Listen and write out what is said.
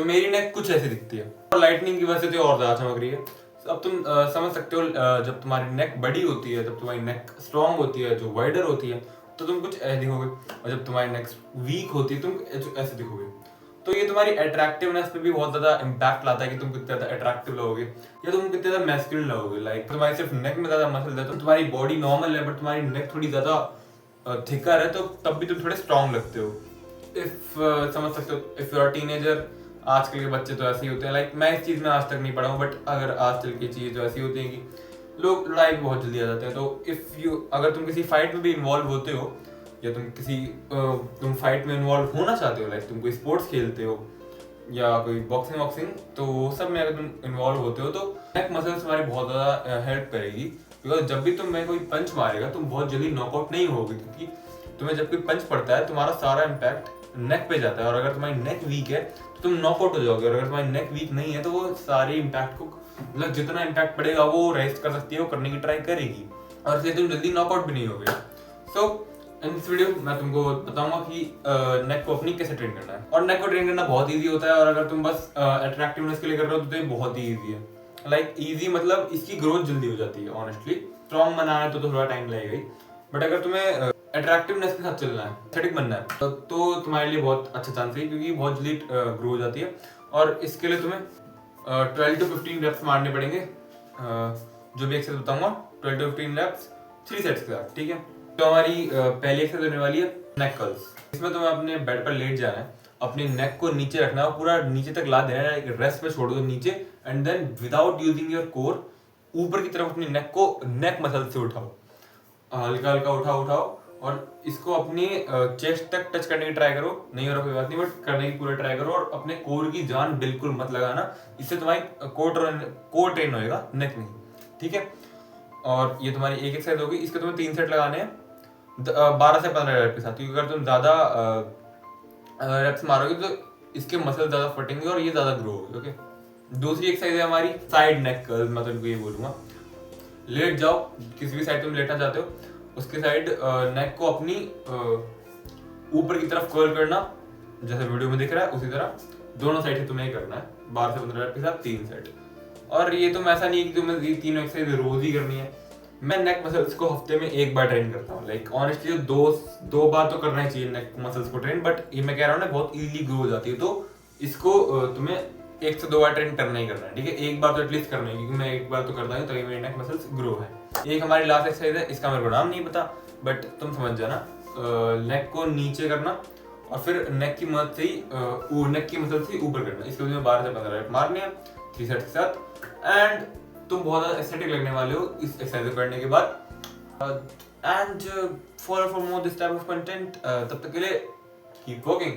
तो मेरी नेक कुछ ऐसी दिखती है और लाइटनिंग की वजह से तो और ज्यादा चमक रही है। अब तुम समझ सकते हो, जब तुम्हारी नेक बड़ी होती है, जब तुम्हारी नेक स्ट्रांग होती है, जो वाइडर होती है, तो तुम कुछ ऐसे दिखोगे, और जब तुम्हारी नेक वीक होती है तुम ऐसे दिखोगे। तो ये तुम्हारी अट्रैक्टिवनेस पे भी बहुत ज्यादा इम्पैक्ट लाता है कि तुम कितने ज्यादा अट्रैक्टिव लगोगे या तुम कितने ज्यादा मैस्कुलिन लगोगे। लाइक तुम्हारी सिर्फ नेक में ज्यादा मसल है तो तुम्हारी बॉडी नॉर्मल है, बट तुम्हारी नेक थोड़ी ज्यादा थिकर है, तो तब भी तुम थोड़े स्ट्रांग लगते हो। इफ समझ सकते हो, इफ यू आर टीनेजर, आजकल के बच्चे तो ऐसे ही होते हैं। लाइक मैं इस चीज में आज तक नहीं पढ़ा हूँ, बट अगर आजकल की चीज तो ऐसी होती है कि लोग लड़ाई बहुत जल्दी आ जाते हैं। तो इफ यू, अगर तुम किसी फाइट में भी इन्वॉल्व होते हो या तुम फाइट में इन्वॉल्व होना चाहते हो, लाइक तुम कोई स्पोर्ट्स खेलते हो या कोई बॉक्सिंग वॉक्सिंग, तो वो सब में अगर तुम इन्वॉल्व होते हो तो नेक मसल्स तुम्हारी बहुत ज़्यादा हेल्प करेगी। बिकॉज जब भी तुम्हें कोई पंच मारेगा तुम बहुत जल्दी नॉकआउट नहीं होगे, क्योंकि तुम्हें जब कोई पंच पड़ता है तुम्हारा सारा इम्पैक्ट नेक पे जाता है, और अगर तुम्हारी नेक वीक है तो तुम नॉकआउट हो जाओगे। और अगर तुम्हारी नेक वीक नहीं है तो वो सारे इम्पैक्ट को, मतलब जितना इम्पैक्ट पड़ेगा वो रेस्ट कर सकती है, वो करने की ट्राई करेगी, और इसलिए तुम जल्दी नॉकआउट भी नहीं होगे। सो इन दिस वीडियो मैं तुमको बताऊंगा कि नेक को अपनी कैसे ट्रेन करना है। और नेक को ट्रेन करना बहुत इजी होता है, और अगर तुम बस अट्रैक्टिवनेस के लिए कर रहे हो तो ये बहुत ही इजी है। लाइक इजी मतलब इसकी ग्रोथ जल्दी हो जाती है। ऑनेस्टली स्ट्रॉन्ग बनाना है तो थोड़ा टाइम लगेगा ही, बट अगर तुम्हें अट्रैक्टिवनेस के साथ चलना है, एस्थेटिक बनना है, तो तुम्हारे लिए बहुत अच्छा चांस है, क्योंकि बहुत जल्दी ग्रो हो जाती है। और इसके लिए तुम्हें 12 to 15 रेप्स मारने पड़ेंगे, जो भी एक्सरसाइज बताऊंगा 12 to 15 रेप्स 3 सेट्स के साथ, ठीक है। तो हमारी पहली एक्सरसाइज होने वाली है नेक कर्ल्स। इसमें तुम्हें अपने बेड पर लेट जाना है, अपनी नेक को नीचे रखना है, पूरा नीचे तक ला देना है, रेस्ट पे छोड़ दो नीचे, and then without using your core ऊपर की तरफ अपनी नेक को नेक मसल से उठाओ, हल्का हल्का उठाओ, और इसको अपनी चेस्ट तक टच करने की ट्राई करो। नहीं हो रहा कोई बात नहीं, बट करने की पूरा ट्राई करो, और अपने कोर की जान बिल्कुल मत लगाना, इससे तुम्हारी कोर ट्रेन होएगा, नेक नहीं, ठीक है। और ये तुम्हारी एक एक्सरसाइज होगी, इसके तुम्हें 3 सेट लगाने हैं 12 से 15 रेप के साथ, क्योंकि अगर तुम ज्यादा रेप्स मारोगे तो इसके मसल ज्यादा फटेंगे और ये ज्यादा ग्रो होगी, ओके। दूसरी एक्सरसाइज है हमारी साइड नेक कर्ल। मैं तुमको ये बोलूंगा, लेट जाओ, किसी भी साइड तुम लेटना चाहते हो उसके साइड नेक को अपनी ऊपर की तरफ कर्ल करना, जैसे वीडियो में दिख रहा है उसी तरह दोनों साइड से तुम्हें करना है 12 से 15 रेप के साथ 3 सेट। और ये तुम ऐसा नहीं है कि तुम्हें ये तीनों एक्सरसाइज रोज ही करनी है। मैं नेक मसल्स को हफ्ते में 1 बार ट्रेन करता हूँ। लाइक ऑनेस्टली दो बार तो करना ही चाहिए नेक मसल्स को ट्रेन, बट ये मैं कह रहा हूँ ना बहुत इजीली ग्रो हो जाती है, तो इसको तुम्हें 1 से 2 बार ट्रेन करना ही करना है, ठीक है। 1 बार तो एटलीस्ट करना है, क्योंकि मैं 1 बार तो करता हूँ तभी मेरी नेक मसल्स ग्रो है। एक हमारी लास्ट एक्सरसाइज है, इसका मेरे को नाम नहीं पता, बट तुम समझ जाना। नेक को नीचे करना और फिर नेक की मदद से ही नेक की मसल से ऊपर करना। इसके लिए 12 से 15 रेप मारने हैं 3 सेट के साथ, एंड तुम बहुत ज्यादा एस्थेटिक लगने वाले हो इस एक्सरसाइज करने के बाद। And for more this type of content, तब तक के लिए कीप वर्किंग।